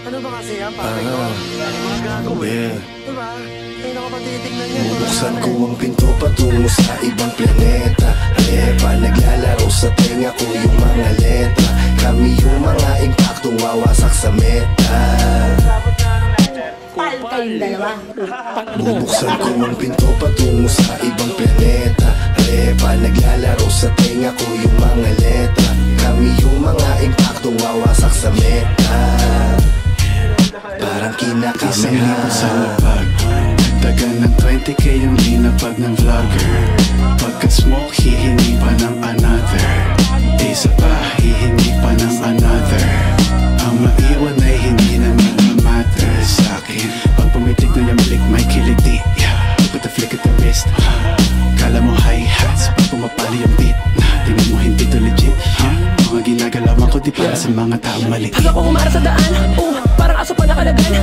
Ano ba kasi yan, pare ko? Mga gago eh. Diba? Ay, nakapatitignan yan. Bubuksan ko ang pinto patungo sa ibang planeta. Alepa, naglalaro sa tenga ko yung mga letra. Kami yung mga impaktong wawasak sa meta. Pal kayong dalawa. Bubuksan ko ang pinto patungo sa ibang planeta. Alepa, naglalaro sa tenga ko yung mga letra. Kami yung mga impaktong wawasak sa meta. Parang isang libo sa lapag. Dagan ng 20k yung linapag ng vlogger. Pagka-smoke, hihingi pa ng another. Isa pa, hihingi pa ng another. Ang maiwan ay hindi naman ma-matter sa'kin. Pag pumitik na yung balik, may kiliti. Put the flick at the wrist. Kala mo hi-hats, pag pumapali yung beat. Tingnan mo hindi to legit. Mga ginagalawan ko di para sa mga taong mali. Hanggang ko kumara sa daan, parang aso pa nakalagan.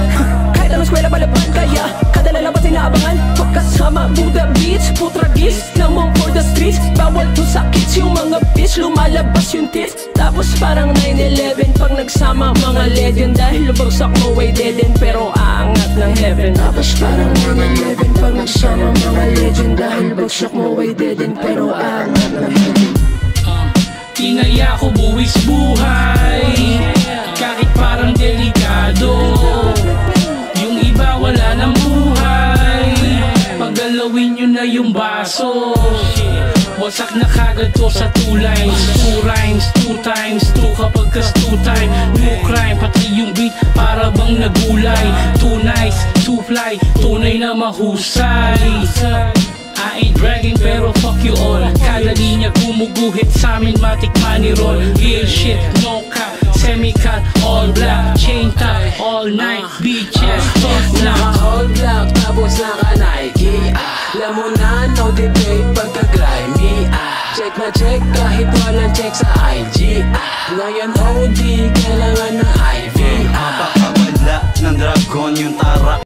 Kahit anong eskwela palaban, kaya kada lalabas inaabangan. Pagkasama, Buddha Beach, putragis lamang for the streets. Bawal to sa kids, yung mga bitch, lumalabas yung tits. Tapos parang 9/11 pag nagsama mga legend. Dahil lubagsak mo ay dead end, pero aangat ng heaven. Tapos parang 9/11 pag nagsama mga legend. Dahil lubagsak mo ay dead end, pero aangat ng heaven. Inaya ko buwis buhay, kahit parang delikado. Yung iba wala ng buhay, paggalawin nyo na yung baso. Wasak na kagad to sa 2 lines, 2 rhymes, 2 times 2 kapag kas 2 time. No crime, pati yung beat para bang nagulay. Too nice, too fly, tunay na mahusay. I ain't bragging pero fuck you all. Kada linya gumuguhit sa amin, matik money roll. Real shit, no cap, semi-cut, all black, chain top, all night, beaches, top black. All black, tapos naka-Nike. Alam mo na, no debate pagka-grimy. Check na check kahit walang check sa IG. Ngayon OD, kailangan ng IV. Mapapawala ng dragon yung tara.